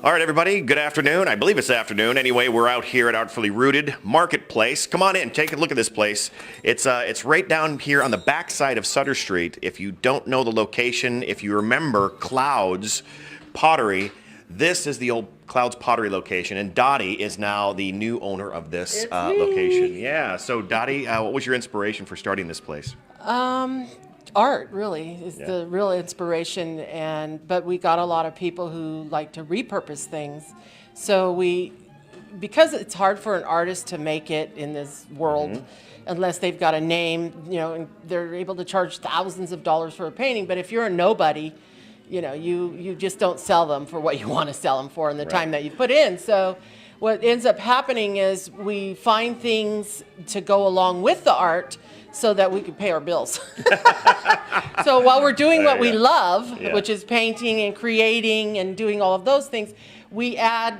All right, everybody, good afternoon. I believe it's afternoon. Anyway, we're out here at Artfully Rooted Marketplace. Come on in, take a look at this place. It's right down here on the back side of Sutter Street. If you don't know the location, if you remember Clouds Pottery, this is the old Clouds Pottery location, and Dottie is now the new owner of this location. Yeah, so Dottie, what was your inspiration for starting this place? Art really is the real inspiration, but we got a lot of people who like to repurpose things. So because it's hard for an artist to make it in this world unless they've got a name, and they're able to charge thousands of dollars for a painting. But if you're a nobody, you just don't sell them for what you want to sell them for in the time that you put in. So what ends up happening is we find things to go along with the art so that we can pay our bills. So while we're doing what we love, which is painting and creating and doing all of those things, we add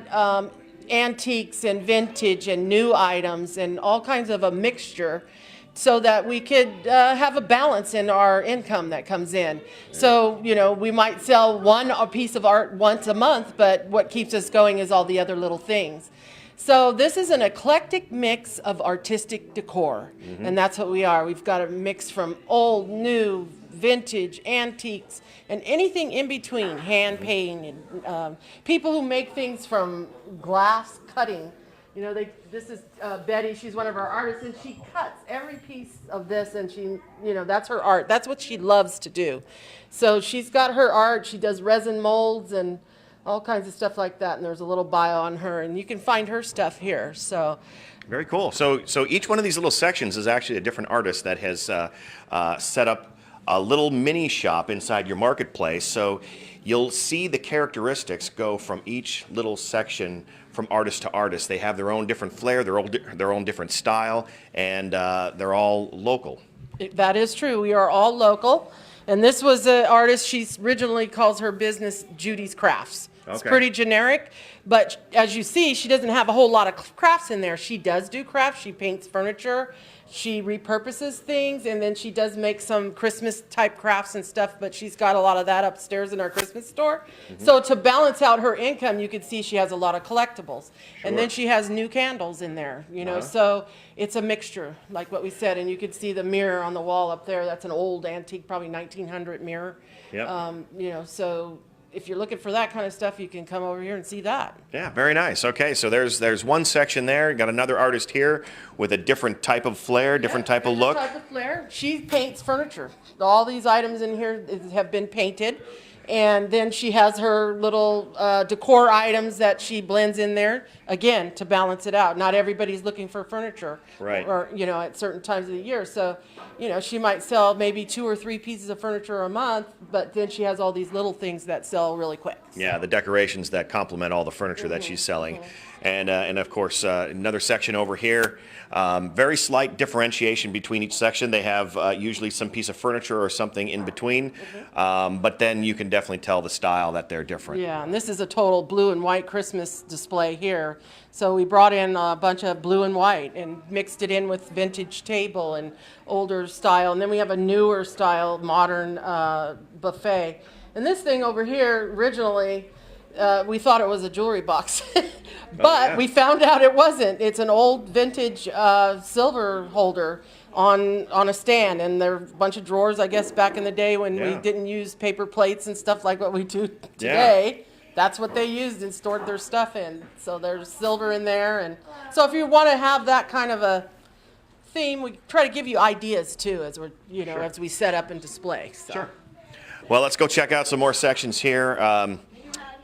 antiques and vintage and new items and all kinds of a mixture so that we could have a balance in our income that comes in. So, we might sell a piece of art once a month, but what keeps us going is all the other little things. So this is an eclectic mix of artistic decor, and that's what we are. We've got a mix from old, new, vintage, antiques, and anything in between, hand painted. People who make things from glass cutting. This is Betty. She's one of our artists, and she cuts every piece of this, and that's her art. That's what she loves to do. So she's got her art. She does resin molds and all kinds of stuff like that, and there's a little bio on her, and you can find her stuff here. So very cool. So each one of these little sections is actually a different artist that has set up a little mini shop inside your marketplace. So you'll see the characteristics go from each little section from artist to artist. They have their own different flair, their own different style, and they're all local. That is true. We are all local. And this was an artist, she originally calls her business Judy's Crafts. It's pretty generic, but as you see, she doesn't have a whole lot of crafts in there. She does do crafts. She paints furniture. She repurposes things, and then she does make some Christmas type crafts and stuff, but she's got a lot of that upstairs in our Christmas store. So to balance out her income, you can see she has a lot of collectibles. And then she has new candles in there, so it's a mixture, like what we said. And you can see the mirror on the wall up there. That's an old antique, probably 1900 mirror. So if you're looking for that kind of stuff, you can come over here and see that. Yeah, very nice. Okay, so there's one section there. You got another artist here with a different type of flair, different type of look. Type of flair. She paints furniture. All these items in here have been painted. And then she has her little decor items that she blends in there, again, to balance it out. Not everybody's looking for furniture, or at certain times of the year. So, she might sell maybe 2 or 3 pieces of furniture a month, but then she has all these little things that sell really quick. Yeah, the decorations that complement all the furniture that she's selling. And of course, another section over here. Very slight differentiation between each section. They have usually some piece of furniture or something in between, but then you can definitely tell the style that they're different. Yeah, and this is a total blue and white Christmas display here. So we brought in a bunch of blue and white and mixed it in with vintage table and older style. And then we have a newer style, modern buffet. And this thing over here, originally, we thought it was a jewelry box. But we found out it wasn't. It's an old vintage silver holder on a stand, and there are a bunch of drawers, I guess, back in the day when we didn't use paper plates and stuff like what we do today. That's what they used and stored their stuff in. So there's silver in there, and so if you want to have that kind of a theme, we try to give you ideas too as we're as we set up and display. So. Sure. Well, let's go check out some more sections here.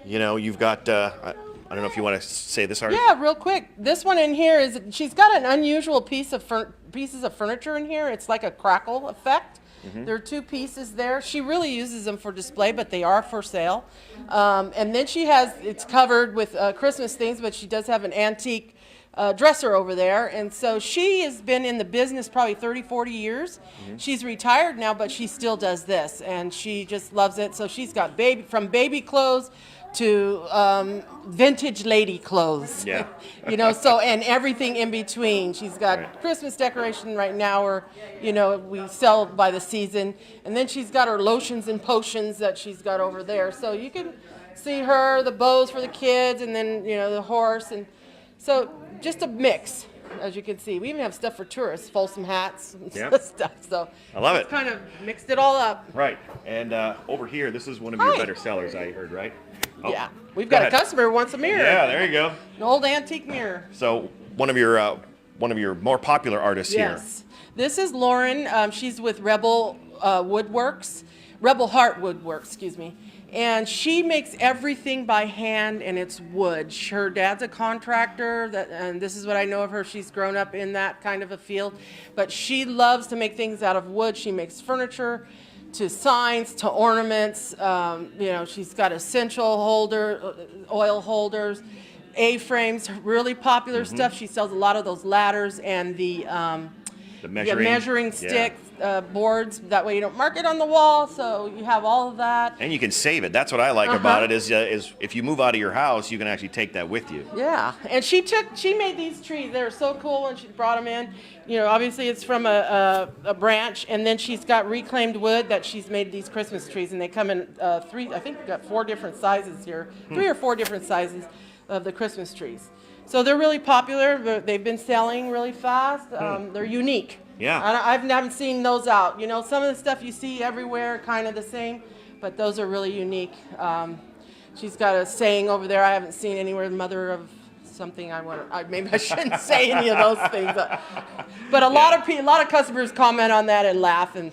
You've got. I don't know if you want to say this artist. Yeah, real quick. This one in here she's got an unusual pieces of furniture in here. It's like a crackle effect. There are 2 pieces there. She really uses them for display, but they are for sale. And then it's covered with Christmas things, but she does have an antique dresser over there. And so she has been in the business probably 30, 40 years. She's retired now, but she still does this, and she just loves it. So she's got from baby clothes to vintage lady clothes. Yeah. And everything in between. She's got Christmas decoration right now, or we sell by the season. And then she's got her lotions and potions that she's got over there. So you can see her, the bows for the kids, and then the horse, and so just a mix. As you can see, we even have stuff for tourists, Folsom hats and stuff. So I love it. Kind of mixed it all up. Right. And over here, this is one of your better sellers, I heard, right? Oh, yeah. We've got a customer who wants a mirror. Yeah, there you go. An old antique mirror. So one of your more popular artists here. Yes. This is Lauren. She's with Rebel Woodworks, Rebel Heart Woodworks, excuse me. And she makes everything by hand, and it's wood. Her dad's a contractor, and this is what I know of her. She's grown up in that kind of a field. But she loves to make things out of wood. She makes furniture, to signs, to ornaments. She's got essential oil holders, A-frames, really popular stuff. She sells a lot of those ladders and the measuring sticks, boards. That way you don't mark it on the wall, so you have all of that. And you can save it. That's what I like about it is if you move out of your house, you can actually take that with you. Yeah, and she made these trees. They're so cool when she brought them in. Obviously it's from a branch, and then she's got reclaimed wood that she's made these Christmas trees, and they come in I think we've got 4 different sizes here, 3 or 4 different sizes of the Christmas trees. So they're really popular. They've been selling really fast. They're unique. Yeah. I haven't seen those out. Some of the stuff you see everywhere, kind of the same, but those are really unique. She's got a saying over there I haven't seen anywhere, mother of something. Maybe I shouldn't say any of those things. But a lot of customers comment on that and laugh, and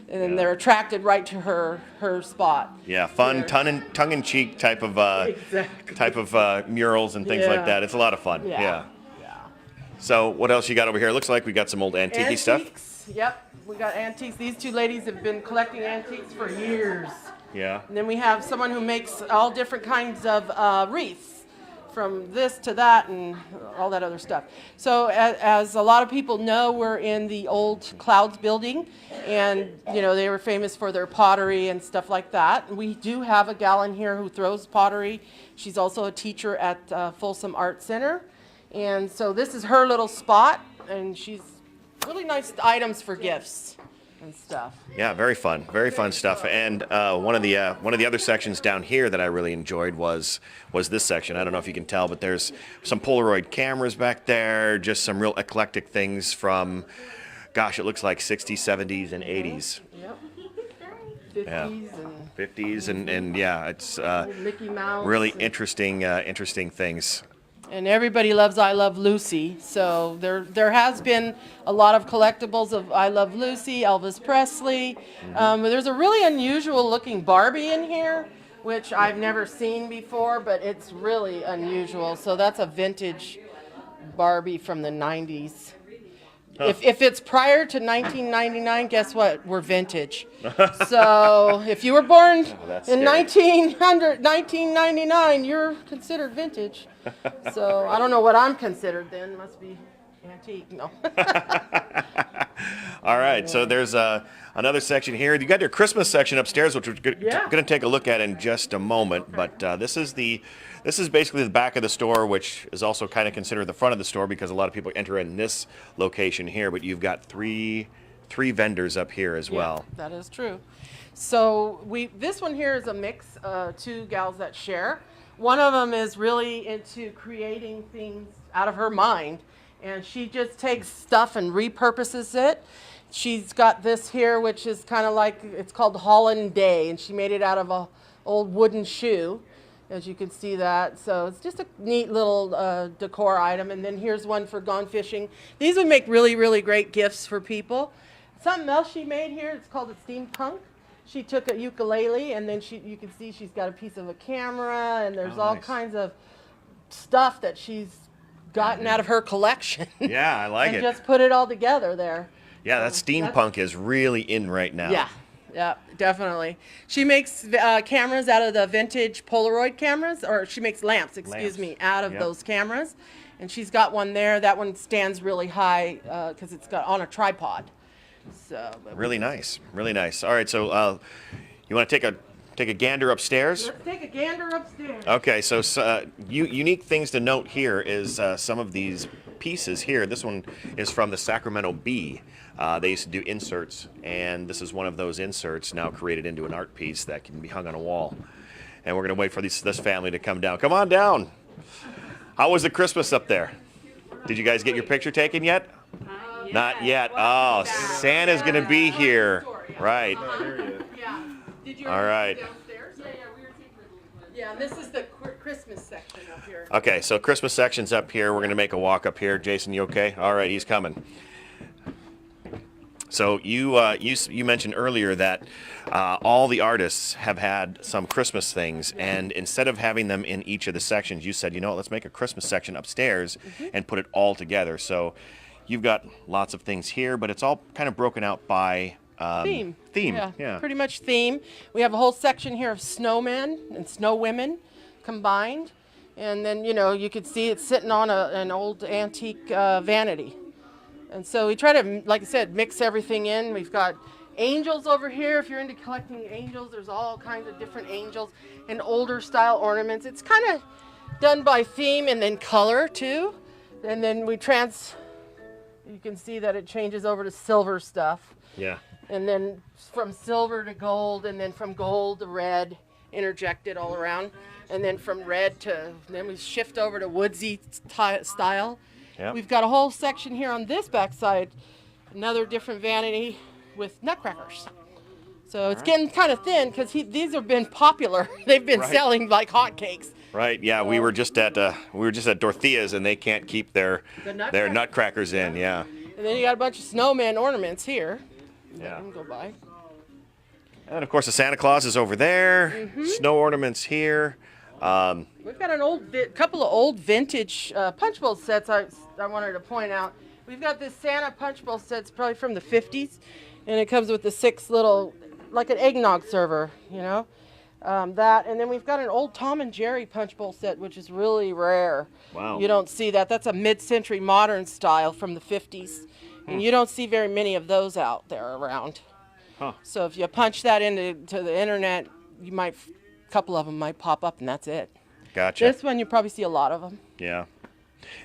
they're attracted right to her spot. Yeah, fun, tongue-in-cheek type of murals and things like that. It's a lot of fun. Yeah. So what else you got over here? It looks like we got some old antique stuff. Yep, we got antiques. These 2 ladies have been collecting antiques for years. Yeah. And then we have someone who makes all different kinds of wreaths, from this to that and all that other stuff. So as a lot of people know, we're in the old Clouds building, and they were famous for their pottery and stuff like that. We do have a gal in here who throws pottery. She's also a teacher at Folsom Art Center, and so this is her little spot, and she's really nice items for gifts and stuff. Yeah, very fun stuff. And one of the other sections down here that I really enjoyed was this section. I don't know if you can tell, but there's some Polaroid cameras back there, just some real eclectic things from, gosh, it looks like 60s, 70s, and 80s. Yep. 50s and yeah, it's Mickey Mouse. Really interesting things. And everybody loves I Love Lucy, so there has been a lot of collectibles of I Love Lucy, Elvis Presley. There's a really unusual looking Barbie in here, which I've never seen before, but it's really unusual. So that's a vintage Barbie from the 90s. Huh. If it's prior to 1999, guess what? We're vintage. So if you were born in 1999, you're considered vintage. So I don't know what I'm considered then. Must be antique. No. All right. So there's another section here. You got your Christmas section upstairs, which we're going to take a look at in just a moment. But this is basically the back of the store, which is also kind of considered the front of the store because a lot of people enter in this location here. But you've got three vendors up here as well. That is true. So this one here is a mix, 2 gals that share. One of them is really into creating things out of her mind, and she just takes stuff and repurposes it. She's got this here, which is kind of like, it's called Holland Day, and she made it out of a old wooden shoe, as you can see that. So it's just a neat little decor item. And then here's one for gone fishing. These would make really, really great gifts for people. Something else she made here, it's called a steampunk. She took a ukulele, and then you can see she's got a piece of a camera, and there's all kinds of stuff that she's gotten out of her collection. Yeah, I like and just put it all together there. Yeah, that steampunk is really in right now. Yeah, definitely. She makes cameras out of the vintage Polaroid cameras, or she makes lamps, out of those cameras. And she's got one there. That one stands really high because it's got on a tripod. So really nice. All right, so you want to take a gander upstairs? Let's take a gander upstairs. Okay, so unique things to note here is some of these pieces here. This one is from the Sacramento Bee. They used to do inserts, and this is one of those inserts now created into an art piece that can be hung on a wall. and we're going to wait for this family to come down. Come on down. How was the Christmas up there? Did you guys get your picture taken yet? Not yet. Oh, Santa's going to be here. Right. All right. Yeah, and this is the Christmas section up here. Okay, so Christmas section's up here. We're going to make a walk up here. Jason, you okay? All right, he's coming. So you mentioned earlier that all the artists have had some Christmas things, and instead of having them in each of the sections, you said, you know what, let's make a Christmas section upstairs and put it all together. So you've got lots of things here, but it's all kind of broken out by Theme. Yeah. Pretty much theme. We have a whole section here of snowmen and snow women combined. And then, you know, you could see it sitting on an old antique vanity. And so we try to, like I said, mix everything in. We've got angels over here. If you're into collecting angels, there's all kinds of different angels and older style ornaments. It's kind of done by theme and then color too. And then you can see that it changes over to silver stuff. Yeah. And then from silver to gold, and then from gold to red, interjected all around. And then from red then we shift over to woodsy style. Yep. We've got a whole section here on this backside, another different vanity with nutcrackers. So it's getting kind of thin because these have been popular. They've been selling like hotcakes. Right. Yeah, we were just at Dorothea's, and they can't keep their nutcrackers in. Yeah. And then you got a bunch of snowman ornaments here. Yeah. Let them go by. And of course, the Santa Claus is over there. Snow ornaments here. We've got couple of old vintage punch bowl sets I wanted to point out. We've got this Santa punch bowl set, it's probably from the 50s, and it comes with the 6 little, like an eggnog server, you know. That, and then we've got an old Tom and Jerry punch bowl set, which is really rare. Wow. You don't see that. That's a mid-century modern style from the 50s, and you don't see very many of those out there around. Huh. So if you punch that into the internet, a couple of them might pop up, and that's it. Gotcha. This one, you probably see a lot of them. Yeah.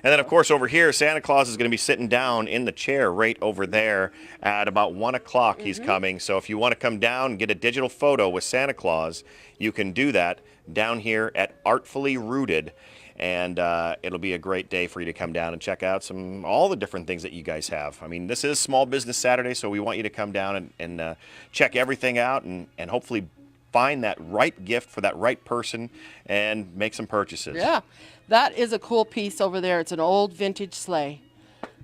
And then, of course, over here, Santa Claus is going to be sitting down in the chair right over there at about 1 o'clock. He's coming. So if you want to come down and get a digital photo with Santa Claus, you can do that down here at Artfully Rooted. And it'll be a great day for you to come down and check out all the different things that you guys have. I mean, this is Small Business Saturday, so we want you to come down and check everything out and hopefully find that right gift for that right person and make some purchases. Yeah, that is a cool piece over there. It's an old vintage sleigh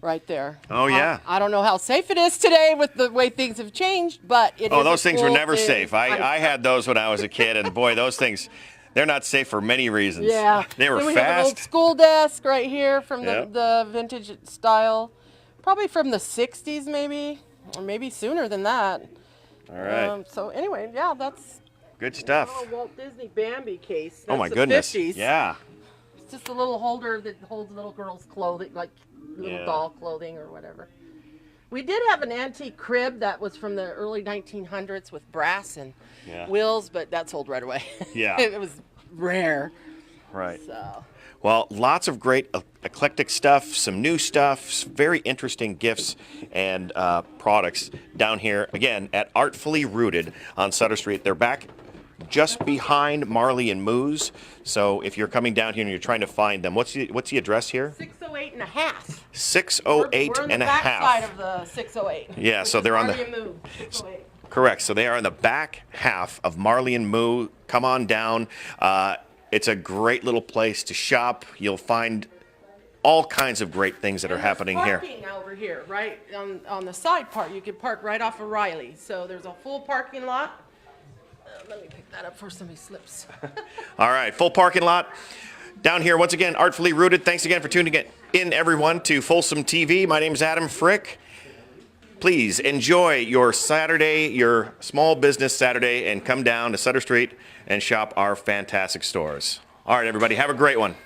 right there. Oh, yeah. I don't know how safe it is today with the way things have changed, but it is Oh, those things were cool never thing. safe. I had those when I was a kid, and boy, those things, they're not safe for many reasons. Yeah. They were Then we have an old fast. school desk right here from Yep. the vintage style. Probably from the 60s maybe, or maybe sooner than that. All right. So anyway, yeah, that's Good stuff. a little Walt Disney Bambi case. Oh, my That's the goodness. 50s. Yeah. It's just a little holder that holds little girls' clothing, like little Yeah. doll clothing or whatever. We did have an antique crib that was from the early 1900s with brass and Yeah. wheels, but that sold right away. Yeah. It was rare. Right. So. Well, lots of great eclectic stuff, some new stuff, very interesting gifts and products down here, again, at Artfully Rooted on Sutter Street. They're back just behind Marley and Moo's. So if you're coming down here and you're trying to find them, what's the address here? 608 and a half. 608 We're on and the a back half. side of the 608. Yeah, so they're on Marley the... and Moo, 608. Correct. So they are in the back half of Marley and Moo. Come on down. It's a great little place to shop. You'll find all kinds of great things that are happening here. Parking over here, right on the side part. You can park right off of Riley. So there's a full parking lot. Let me pick that up before somebody slips. All right, full parking lot. Down here, once again, Artfully Rooted. Thanks again for tuning in, everyone, to Folsom TV. My name is Adam Frick. Please enjoy your Saturday, your small business Saturday, and come down to Sutter Street and shop our fantastic stores. All right, everybody, have a great one.